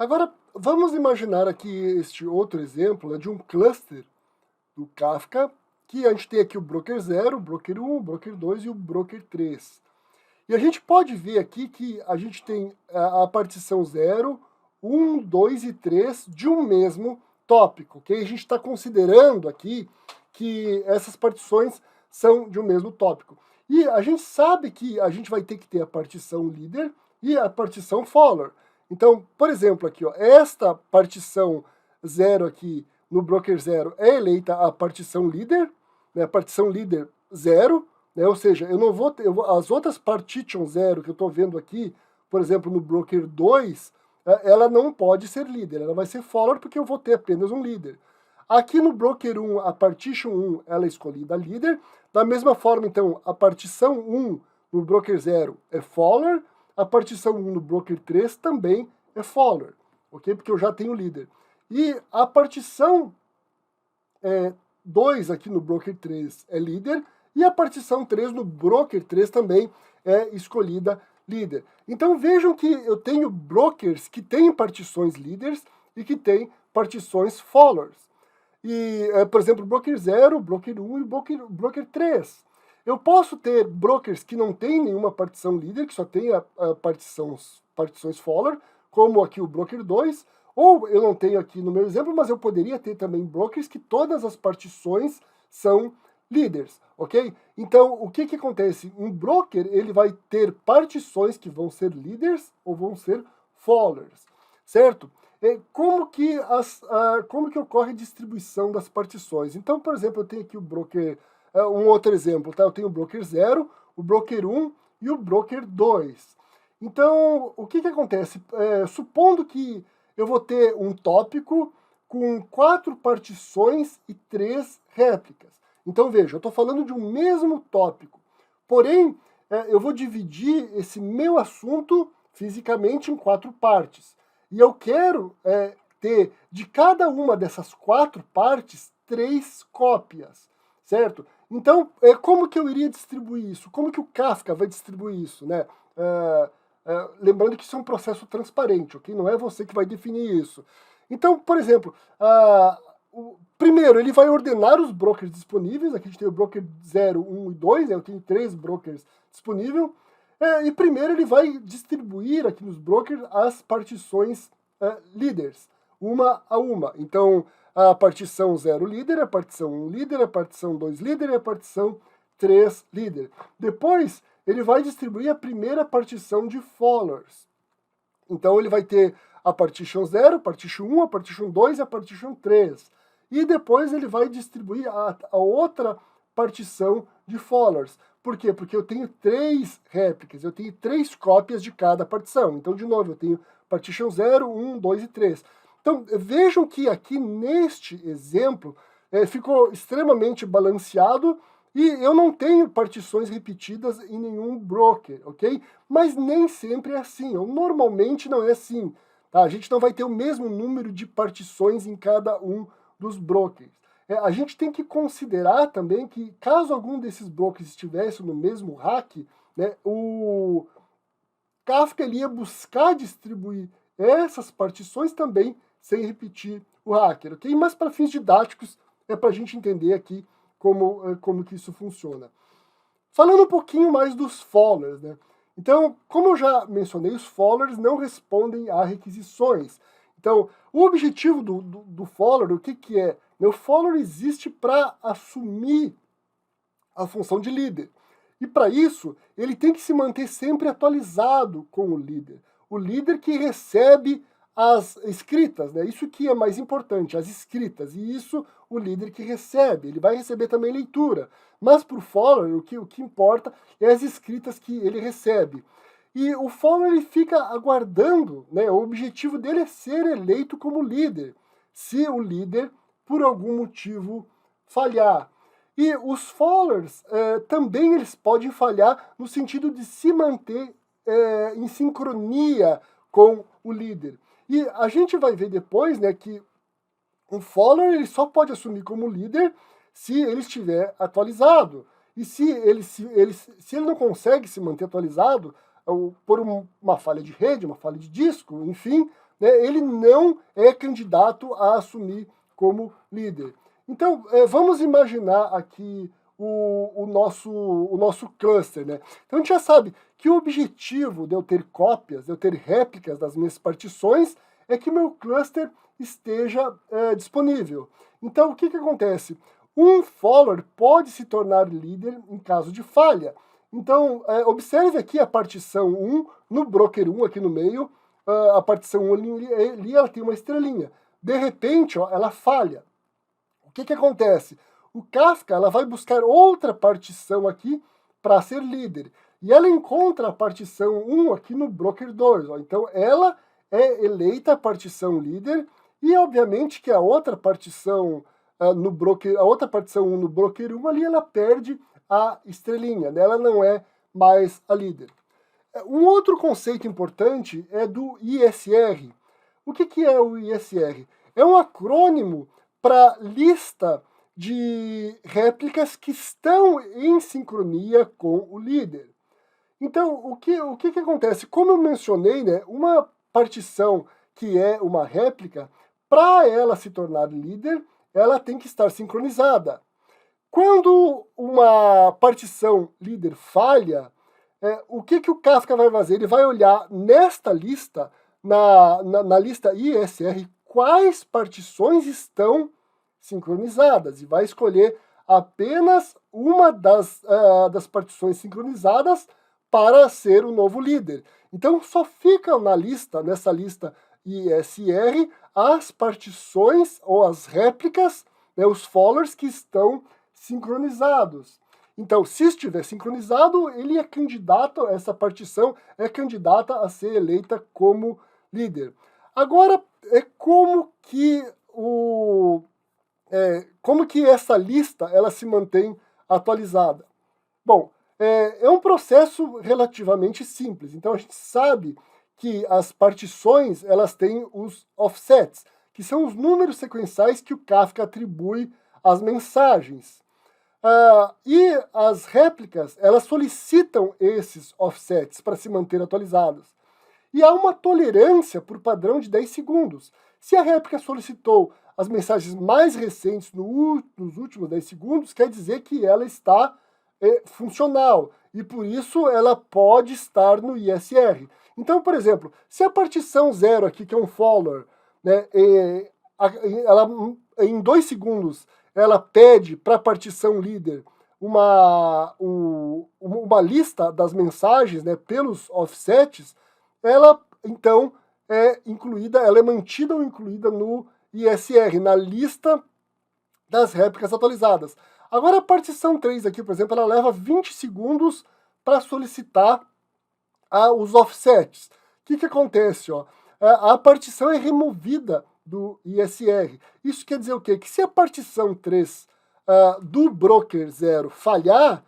Agora, vamos imaginar aqui este outro exemplo, né, de um cluster do Kafka, que a gente tem aqui o broker 0, o broker 1, o broker 2 e o broker 3. E a gente pode ver aqui que a gente tem a partição 0, 1, 2 e 3 de um mesmo tópico, ok? A gente está considerando aqui que essas partições são de um mesmo tópico. E a gente sabe que a gente vai ter que ter a partição líder e a partição follower. Então, por exemplo, aqui, ó, esta partição 0 aqui no broker 0 é eleita a partição líder, né, a partição líder 0, né, ou seja, eu não vou ter, as outras partition 0 que eu estou vendo aqui, por exemplo, no broker 2, ela não pode ser líder, ela vai ser follower porque eu vou ter apenas um líder. Aqui no broker 1, a partition 1, ela é escolhida líder. Da mesma forma, então, a partição 1 no broker 0 é follower, a partição 1 no broker 3 também é follower, ok? Porque eu já tenho líder. E a partição 2 aqui no broker 3 é líder, e a partição 3 no broker 3 também é escolhida líder. Então vejam que eu tenho brokers que têm partições líderes e que têm partições followers. E, por exemplo, broker 0, broker 1 e broker 3. Eu posso ter brokers que não têm nenhuma partição líder, que só tem a partições follower, como aqui o broker 2, ou eu não tenho aqui no meu exemplo, mas eu poderia ter também brokers que todas as partições são líderes, ok? Então, o que acontece? Um broker, ele vai ter partições que vão ser líderes ou vão ser followers, certo? Como que ocorre a distribuição das partições? Então, por exemplo, eu tenho aqui o broker, um outro exemplo, tá? Eu tenho o broker 0, o broker 1 e o broker 2. Então, o que acontece? Supondo que eu vou ter um tópico com 4 partições e 3 réplicas. Então, veja, eu estou falando de um mesmo tópico, porém, eu vou dividir esse meu assunto fisicamente em 4 partes. E eu quero ter de cada uma dessas 4 partes 3 cópias, certo? Então, como que eu iria distribuir isso? Como que o Kafka vai distribuir isso, né? Lembrando que isso é um processo transparente, ok? Não é você que vai definir isso. Então, por exemplo, primeiro ele vai ordenar os brokers disponíveis. Aqui a gente tem o broker 0, 1 e 2, né? Eu tenho 3 brokers disponíveis. E primeiro ele vai distribuir aqui nos brokers as partições líderes, uma a uma. Então, a partição 0 líder, a partição 1 líder, a partição 2 líder e a partição 3 líder. Depois, ele vai distribuir a primeira partição de followers. Então, ele vai ter a partition 0, a partition 1, a partition 2 e a partition 3. E depois ele vai distribuir a outra partição de followers. Por quê? Porque eu tenho 3 réplicas, eu tenho 3 cópias de cada partição. Então, de novo, eu tenho partition 0, 1, 2 e 3. Então, vejam que aqui neste exemplo ficou extremamente balanceado e eu não tenho partições repetidas em nenhum broker, ok? Mas nem sempre é assim, ou normalmente não é assim. Tá? A gente não vai ter o mesmo número de partições em cada um dos brokers. A gente tem que considerar também que, caso algum desses brokers estivesse no mesmo rack, né, o Kafka ia buscar distribuir essas partições também sem repetir o hacker, ok? Mas para fins didáticos é para a gente entender aqui como que isso funciona. Falando um pouquinho mais dos followers, né? Então, como eu já mencionei, os followers não respondem a requisições. Então, o objetivo do follower, o que é? O follower existe para assumir a função de líder. E para isso, ele tem que se manter sempre atualizado com o líder que recebe as escritas, né? Isso que é mais importante, as escritas, e isso o líder que recebe, ele vai receber também leitura, mas para o follower o que importa é as escritas que ele recebe. E o follower ele fica aguardando, né? O objetivo dele é ser eleito como líder, se o líder, por algum motivo, falhar. E os followers também eles podem falhar no sentido de se manter em sincronia com o líder. E a gente vai ver depois, né, que um follower ele só pode assumir como líder se ele estiver atualizado. E se ele não consegue se manter atualizado, por uma falha de rede, uma falha de disco, enfim, né, ele não é candidato a assumir como líder. Então, vamos imaginar aqui o nosso cluster, né? Então a gente já sabe que o objetivo de eu ter cópias, de eu ter réplicas das minhas partições, é que meu cluster esteja disponível. Então o que acontece? Um follower pode se tornar líder em caso de falha. Então, observe aqui a partição 1, no broker 1 aqui no meio, a partição 1 ali ela tem uma estrelinha. De repente, ó, ela falha. O que acontece? O Kafka ela vai buscar outra partição aqui para ser líder. E ela encontra a partição 1 aqui no broker 2. Ó. Então, ela é eleita a partição líder e, obviamente, que a outra partição no broker, a outra partição 1 no broker 1 ali, ela perde a estrelinha, né? Ela não é mais a líder. Um outro conceito importante é do ISR. O que é o ISR? É um acrônimo para lista de réplicas que estão em sincronia com o líder. Então, o que acontece? Como eu mencionei, né, uma partição que é uma réplica, para ela se tornar líder, ela tem que estar sincronizada. Quando uma partição líder falha, o que o Kafka vai fazer? Ele vai olhar nesta lista, na lista ISR, quais partições estão sincronizadas e vai escolher apenas uma das partições sincronizadas para ser o novo líder. Então só ficam nessa lista ISR, as partições ou as réplicas, né, os followers que estão sincronizados. Então, se estiver sincronizado, ele é candidato, essa partição é candidata a ser eleita como líder. Agora, como que essa lista ela se mantém atualizada? Bom, é um processo relativamente simples. Então, a gente sabe que as partições elas têm os offsets, que são os números sequenciais que o Kafka atribui às mensagens. E as réplicas, elas solicitam esses offsets para se manter atualizadas. E há uma tolerância por padrão de 10 segundos. Se a réplica solicitou as mensagens mais recentes nos últimos 10 segundos, quer dizer que ela está funcional. E por isso ela pode estar no ISR. Então, por exemplo, se a partição 0 aqui, que é um follower, né, ela, em 2 segundos, ela pede para a partição líder uma lista das mensagens, né, pelos offsets, ela então ela é mantida ou incluída no ISR, na lista das réplicas atualizadas. Agora a partição 3 aqui, por exemplo, ela leva 20 segundos para solicitar os offsets. O que acontece? Ó? A partição é removida do ISR. Isso quer dizer o quê? Que se a partição 3 do broker 0 falhar,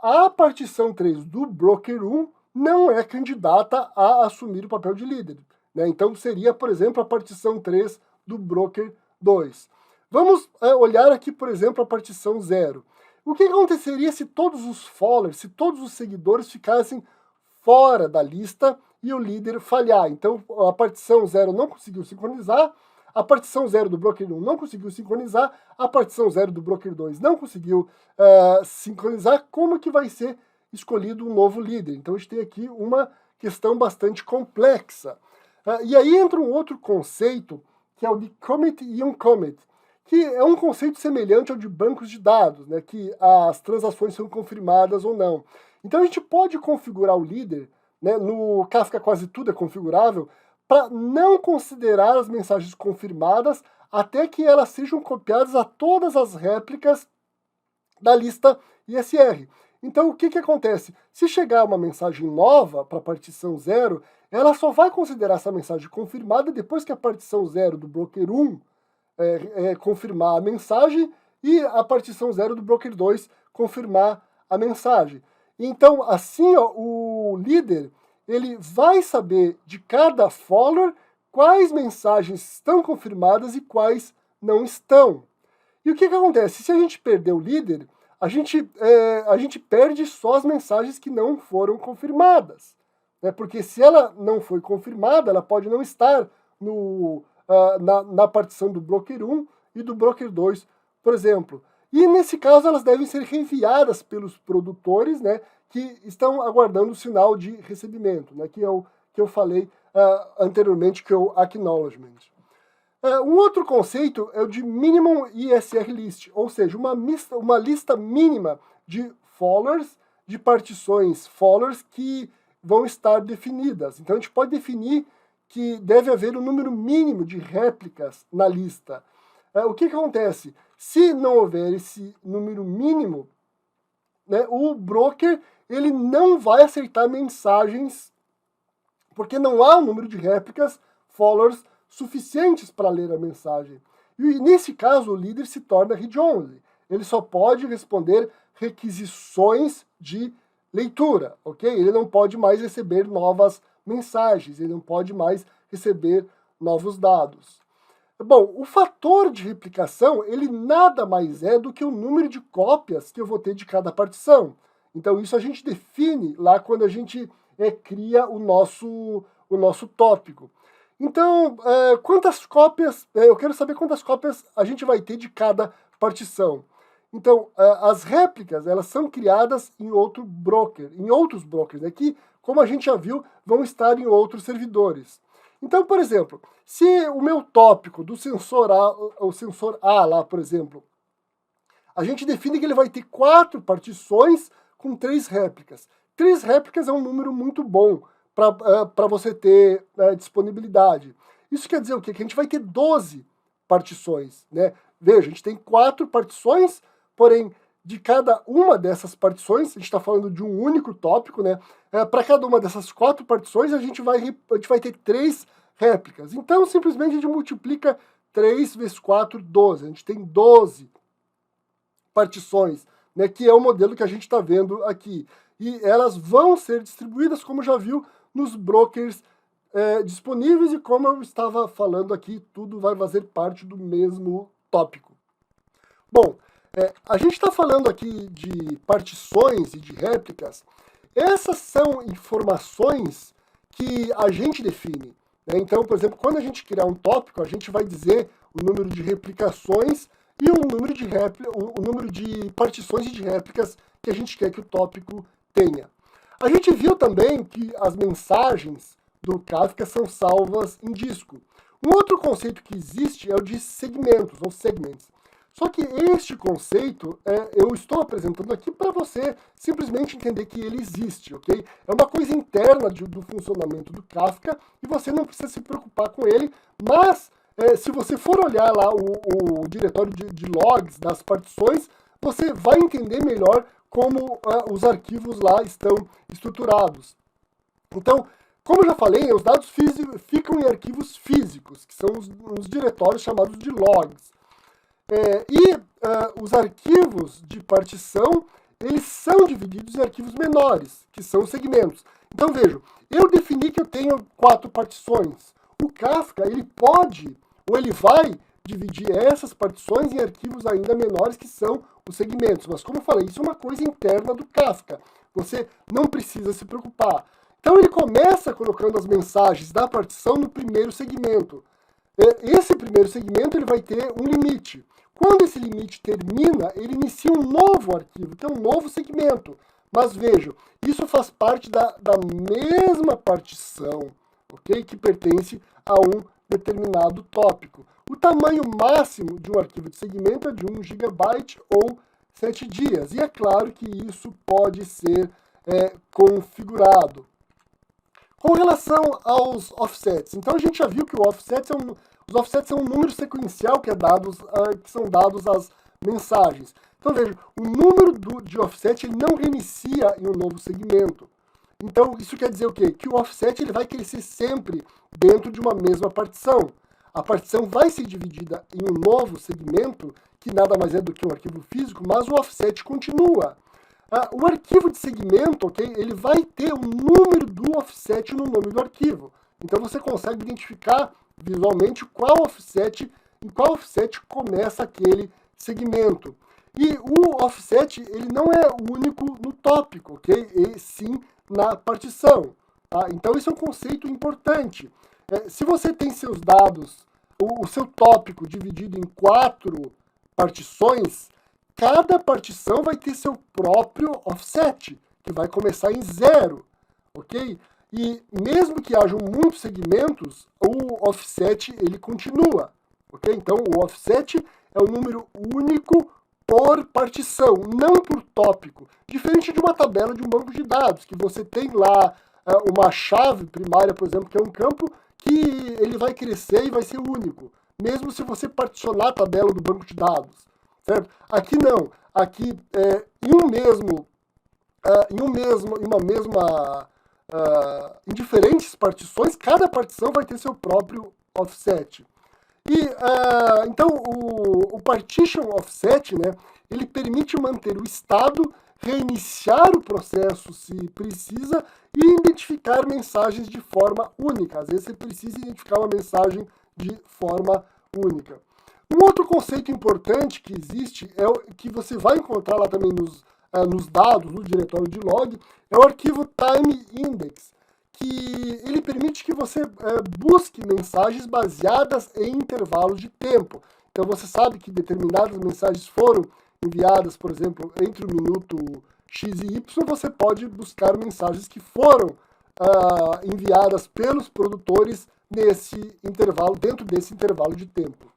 a partição 3 do broker 1 não é candidata a assumir o papel de líder. Né? Então seria, por exemplo, a partição 3 do broker 2. Vamos olhar aqui, por exemplo, a partição 0. O que aconteceria se todos os followers, se todos os seguidores ficassem fora da lista e o líder falhar? Então a partição 0 não conseguiu sincronizar, a partição 0 do broker 1 não conseguiu sincronizar, a partição 0 do broker 2 não conseguiu sincronizar. Como que vai ser escolhido um novo líder? Então a gente tem aqui uma questão bastante complexa. E aí entra um outro conceito, que é o de commit e uncommit, que é um conceito semelhante ao de bancos de dados, né, que as transações são confirmadas ou não. Então a gente pode configurar o líder, né, no Kafka quase tudo é configurável, para não considerar as mensagens confirmadas até que elas sejam copiadas a todas as réplicas da lista ISR. Então o que acontece? Se chegar uma mensagem nova para a partição 0, ela só vai considerar essa mensagem confirmada depois que a partição 0 do broker 1 confirmar a mensagem e a partição 0 do broker 2 confirmar a mensagem. Então, assim, ó, o líder ele vai saber de cada follower quais mensagens estão confirmadas e quais não estão. E o que acontece? Se a gente perder o líder, a gente perde só as mensagens que não foram confirmadas. né? Porque se ela não foi confirmada, ela pode não estar na partição do broker 1 e do broker 2, por exemplo. E nesse caso elas devem ser reenviadas pelos produtores, né, que estão aguardando o sinal de recebimento, né, que eu falei anteriormente, que é o acknowledgement. Um outro conceito é o de Minimum ISR List, ou seja, uma lista mínima de followers, de partições followers que vão estar definidas. Então a gente pode definir que deve haver um número mínimo de réplicas na lista. O que acontece? Se não houver esse número mínimo, né, o broker ele não vai aceitar mensagens, porque não há um número de réplicas, followers, suficientes para ler a mensagem. E nesse caso o líder se torna read-only. Ele só pode responder requisições de leitura, ok? Ele não pode mais receber novas mensagens, ele não pode mais receber novos dados. Bom, o fator de replicação, ele nada mais é do que o número de cópias que eu vou ter de cada partição. Então isso a gente define lá quando a gente cria o nosso tópico. Então, quantas cópias, eu quero saber quantas cópias a gente vai ter de cada partição. Então, as réplicas, elas são criadas em outros brokers, né, que, como a gente já viu, vão estar em outros servidores. Então, por exemplo, se o meu tópico do sensor A, o sensor A lá, por exemplo, a gente define que ele vai ter 4 partições com 3 réplicas. 3 réplicas é um número muito bom para você ter disponibilidade. Isso quer dizer o quê? Que a gente vai ter 12 partições, né? Veja, a gente tem 4 partições, porém, de cada uma dessas partições, a gente está falando de um único tópico, né? Para cada uma dessas 4 partições, a gente vai ter 3 réplicas. Então, simplesmente, a gente multiplica 3 vezes 4, 12. A gente tem 12 partições, né? Que é o modelo que a gente está vendo aqui. E elas vão ser distribuídas, como já viu, nos brokers disponíveis, e como eu estava falando aqui, tudo vai fazer parte do mesmo tópico. Bom, a gente está falando aqui de partições e de réplicas. Essas são informações que a gente define, né? Então, por exemplo, quando a gente criar um tópico, a gente vai dizer o número de replicações e o número de partições e de réplicas que a gente quer que o tópico tenha. A gente viu também que as mensagens do Kafka são salvas em disco. Um outro conceito que existe é o de segmentos, ou segments. Só que este conceito eu estou apresentando aqui para você simplesmente entender que ele existe, ok? É uma coisa interna do funcionamento do Kafka e você não precisa se preocupar com ele, mas se você for olhar lá o diretório de logs das partições, você vai entender melhor como os arquivos lá estão estruturados. Então, como eu já falei, os dados ficam em arquivos físicos, que são os diretórios chamados de logs. Os arquivos de partição, eles são divididos em arquivos menores, que são segmentos. Então, vejam, eu defini que eu tenho 4 partições. O Kafka, ele pode, ou ele vai dividir essas partições em arquivos ainda menores, que são os segmentos. Mas, como eu falei, isso é uma coisa interna do Kafka. Você não precisa se preocupar. Então, ele começa colocando as mensagens da partição no primeiro segmento. Esse primeiro segmento ele vai ter um limite. Quando esse limite termina, ele inicia um novo arquivo, que é um novo segmento. Mas vejam, isso faz parte da mesma partição, ok? Que pertence a um determinado tópico. O tamanho máximo de um arquivo de segmento é de 1 GB ou 7 dias. E é claro que isso pode ser configurado. Com relação aos offsets, então a gente já viu que os offsets são um número sequencial que são dados às mensagens. Então veja, o número de offset ele não reinicia em um novo segmento. Então isso quer dizer o quê? Que o offset ele vai crescer sempre dentro de uma mesma partição. A partição vai ser dividida em um novo segmento, que nada mais é do que um arquivo físico, mas o offset continua. O arquivo de segmento, ok, ele vai ter o número do offset no nome do arquivo. Então você consegue identificar visualmente em qual offset começa aquele segmento. E o offset ele não é único no tópico, ok? E sim na partição. Tá? Então, isso é um conceito importante. Se você tem seus dados, o seu tópico dividido em 4 partições, cada partição vai ter seu próprio offset, que vai começar em 0, ok? E mesmo que hajam muitos segmentos, o offset ele continua, ok? Então, o offset é o número único por partição, não por tópico. Diferente de uma tabela de um banco de dados, que você tem lá uma chave primária, por exemplo, que é um campo que ele vai crescer e vai ser único, mesmo se você particionar a tabela do banco de dados, certo? Aqui não. Aqui, em diferentes partições, cada partição vai ter seu próprio offset. E, então, o partition offset, né, ele permite manter o estado, reiniciar o processo se precisa e identificar mensagens de forma única. Às vezes você precisa identificar uma mensagem de forma única. Um outro conceito importante que existe, que você vai encontrar lá também nos dados, no diretório de log, é o arquivo time index, que ele permite que você busque mensagens baseadas em intervalos de tempo. Então você sabe que determinadas mensagens foram enviadas, por exemplo, entre o minuto X e Y, você pode buscar mensagens que foram enviadas pelos produtores nesse intervalo, dentro desse intervalo de tempo.